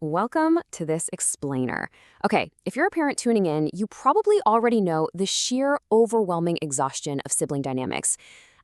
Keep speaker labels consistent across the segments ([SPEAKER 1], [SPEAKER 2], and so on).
[SPEAKER 1] Welcome to this explainer. Okay, if you're a parent tuning in, you probably already know the sheer overwhelming exhaustion of sibling dynamics.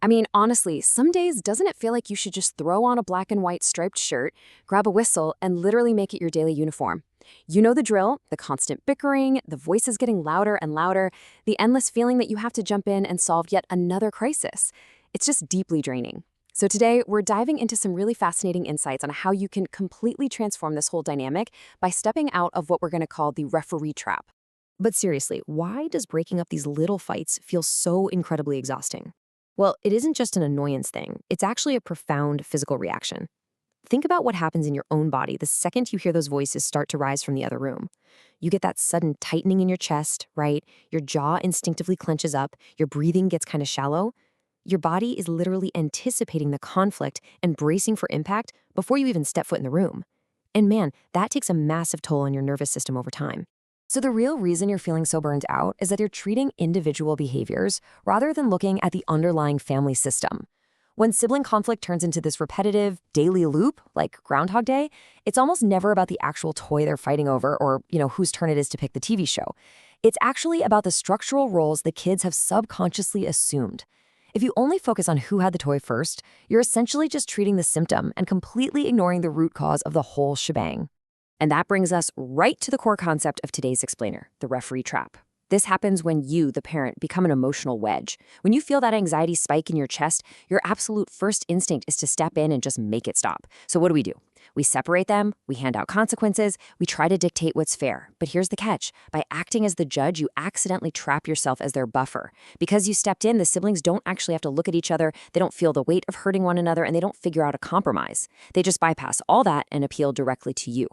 [SPEAKER 1] I mean, honestly, some days doesn't it feel like you should just throw on a black and white striped shirt, grab a whistle, and literally make it your daily uniform? You know the drill, the constant bickering, the voices getting louder and louder, the endless feeling that you have to jump in and solve yet another crisis. It's just deeply draining. So today, we're diving into some really fascinating insights on how you can completely transform this whole dynamic by stepping out of what we're going to call the referee trap.
[SPEAKER 2] But seriously, why does breaking up these little fights feel so incredibly exhausting? Well, it isn't just an annoyance thing, it's actually a profound physical reaction. Think about what happens in your own body the second you hear those voices start to rise from the other room. You get that sudden tightening in your chest, right? Your jaw instinctively clenches up, your breathing gets kind of shallow. Your body is literally anticipating the conflict and bracing for impact before you even step foot in the room. And man, that takes a massive toll on your nervous system over time.
[SPEAKER 1] So the real reason you're feeling so burnt out is that you're treating individual behaviors rather than looking at the underlying family system. When sibling conflict turns into this repetitive, daily loop, like Groundhog Day, it's almost never about the actual toy they're fighting over or, whose turn it is to pick the TV show. It's actually about the structural roles the kids have subconsciously assumed. If you only focus on who had the toy first, you're essentially just treating the symptom and completely ignoring the root cause of the whole shebang. And that brings us right to the core concept of today's explainer, the referee trap. This happens when you, the parent, become an emotional wedge. When you feel that anxiety spike in your chest, your absolute first instinct is to step in and just make it stop. So what do? We separate them, we hand out consequences, we try to dictate what's fair. But here's the catch. By acting as the judge, you accidentally trap yourself as their buffer. Because you stepped in, the siblings don't actually have to look at each other, they don't feel the weight of hurting one another, and they don't figure out a compromise. They just bypass all that and appeal directly to you.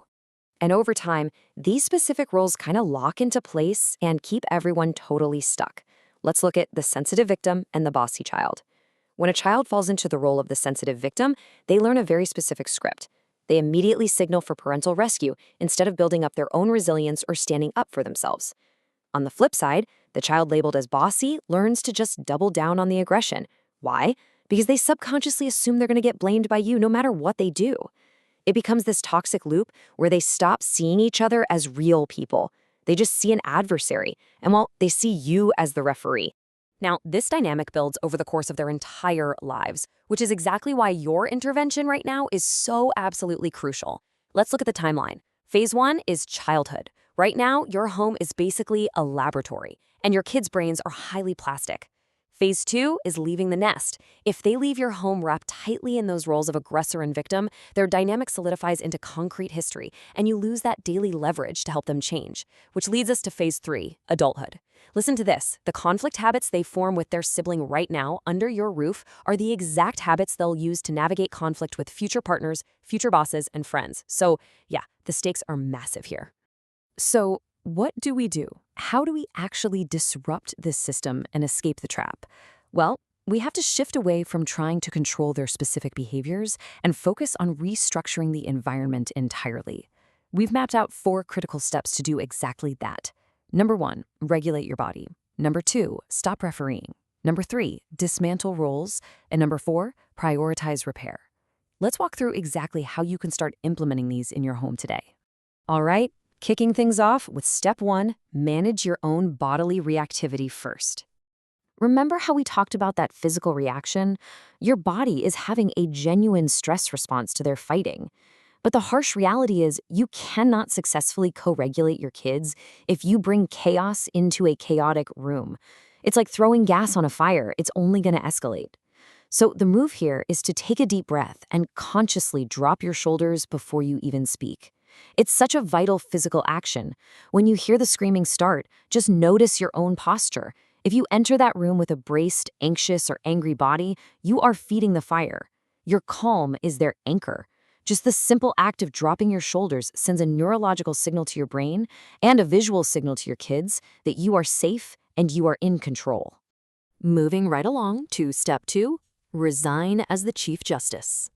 [SPEAKER 1] And over time, these specific roles kind of lock into place and keep everyone totally stuck. Let's look at the sensitive victim and the bossy child. When a child falls into the role of the sensitive victim, they learn a very specific script. They immediately signal for parental rescue instead of building up their own resilience or standing up for themselves. On the flip side, the child labeled as bossy learns to just double down on the aggression. Why? Because they subconsciously assume they're going to get blamed by you no matter what they do. It becomes this toxic loop where they stop seeing each other as real people. They just see an adversary, and they see you as the referee. Now, this dynamic builds over the course of their entire lives, which is exactly why your intervention right now is so absolutely crucial. Let's look at the timeline. Phase 1 is childhood. Right now, your home is basically a laboratory, and your kids' brains are highly plastic. Phase 2 is leaving the nest. If they leave your home wrapped tightly in those roles of aggressor and victim, their dynamic solidifies into concrete history, and you lose that daily leverage to help them change. Which leads us to Phase 3, adulthood. Listen to this. The conflict habits they form with their sibling right now under your roof are the exact habits they'll use to navigate conflict with future partners, future bosses, and friends. So, yeah, the stakes are massive here. So, what do we do? How do we actually disrupt this system and escape the trap? Well, we have to shift away from trying to control their specific behaviors and focus on restructuring the environment entirely. We've mapped out 4 critical steps to do exactly that. Number 1, regulate your body. Number 2, stop refereeing. Number 3, dismantle roles. And number 4, prioritize repair. Let's walk through exactly how you can start implementing these in your home today. All right. Kicking things off with step 1, manage your own bodily reactivity first. Remember how we talked about that physical reaction? Your body is having a genuine stress response to their fighting. But the harsh reality is you cannot successfully co-regulate your kids if you bring chaos into a chaotic room. It's like throwing gas on a fire. It's only going to escalate. So the move here is to take a deep breath and consciously drop your shoulders before you even speak. It's such a vital physical action. When you hear the screaming start, just notice your own posture. If you enter that room with a braced, anxious, or angry body, you are feeding the fire. Your calm is their anchor. Just the simple act of dropping your shoulders sends a neurological signal to your brain and a visual signal to your kids that you are safe and you are in control. Moving right along to step 2, resign as the Chief Justice.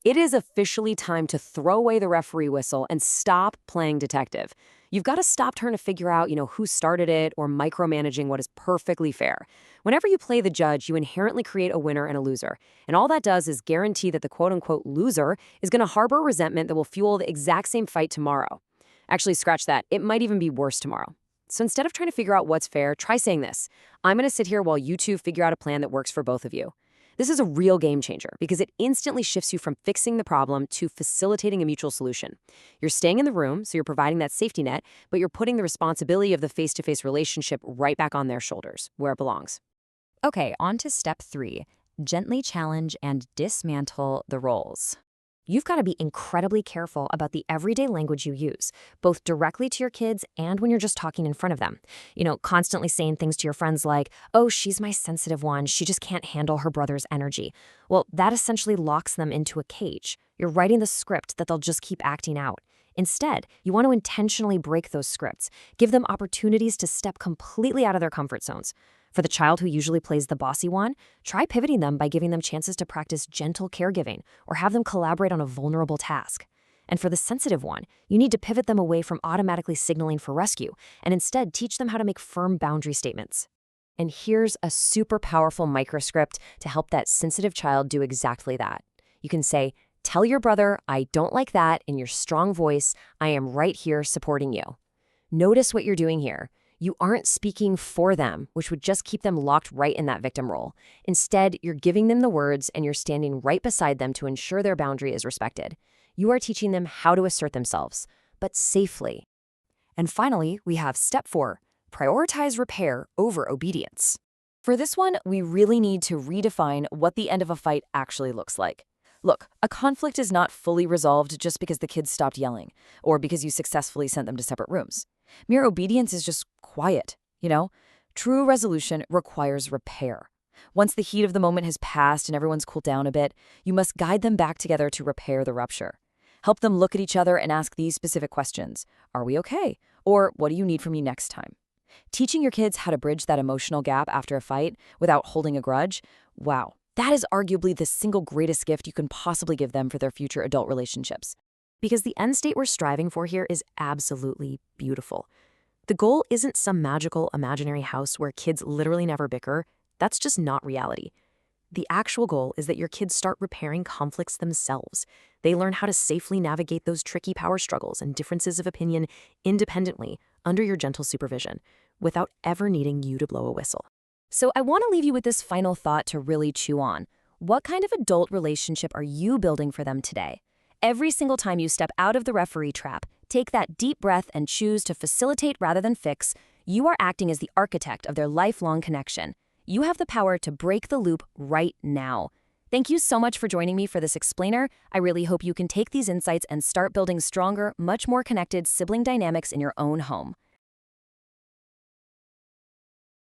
[SPEAKER 1] It is officially time to throw away the referee whistle and stop playing detective. You've got to stop trying to figure out, who started it or micromanaging what is perfectly fair. Whenever you play the judge, you inherently create a winner and a loser. And all that does is guarantee that the quote-unquote loser is going to harbor resentment that will fuel the exact same fight tomorrow. Actually, scratch that. It might even be worse tomorrow. So instead of trying to figure out what's fair, try saying this. I'm going to sit here while you two figure out a plan that works for both of you. This is a real game changer because it instantly shifts you from fixing the problem to facilitating a mutual solution. You're staying in the room, so you're providing that safety net, but you're putting the responsibility of the face-to-face relationship right back on their shoulders, where it belongs.
[SPEAKER 2] Okay, on to step 3. Gently challenge and dismantle the roles. You've got to be incredibly careful about the everyday language you use, both directly to your kids and when you're just talking in front of them. Constantly saying things to your friends like, oh, she's my sensitive one, she just can't handle her brother's energy. Well, that essentially locks them into a cage. You're writing the script that they'll just keep acting out. Instead, you want to intentionally break those scripts, give them opportunities to step completely out of their comfort zones. For the child who usually plays the bossy one, try pivoting them by giving them chances to practice gentle caregiving or have them collaborate on a vulnerable task. And for the sensitive one, you need to pivot them away from automatically signaling for rescue and instead teach them how to make firm boundary statements. And here's a super powerful microscript to help that sensitive child do exactly that. You can say, tell your brother, I don't like that, in your strong voice. I am right here supporting you. Notice what you're doing here. You aren't speaking for them, which would just keep them locked right in that victim role. Instead, you're giving them the words and you're standing right beside them to ensure their boundary is respected. You are teaching them how to assert themselves, but safely. And finally, we have step 4, prioritize repair over obedience. For this one, we really need to redefine what the end of a fight actually looks like. Look, a conflict is not fully resolved just because the kids stopped yelling or because you successfully sent them to separate rooms. Mere obedience is just quiet, True resolution requires repair. Once the heat of the moment has passed and everyone's cooled down a bit, you must guide them back together to repair the rupture. Help them look at each other and ask these specific questions. Are we okay? Or what do you need from me next time? Teaching your kids how to bridge that emotional gap after a fight without holding a grudge, wow, that is arguably the single greatest gift you can possibly give them for their future adult relationships. Because the end state we're striving for here is absolutely beautiful. The goal isn't some magical imaginary house where kids literally never bicker. That's just not reality. The actual goal is that your kids start repairing conflicts themselves. They learn how to safely navigate those tricky power struggles and differences of opinion independently under your gentle supervision, without ever needing you to blow a whistle. So I want to leave you with this final thought to really chew on. What kind of adult relationship are you building for them today? Every single time you step out of the referee trap, take that deep breath and choose to facilitate rather than fix, you are acting as the architect of their lifelong connection. You have the power to break the loop right now. Thank you so much for joining me for this explainer. I really hope you can take these insights and start building stronger, much more connected sibling dynamics in your own home.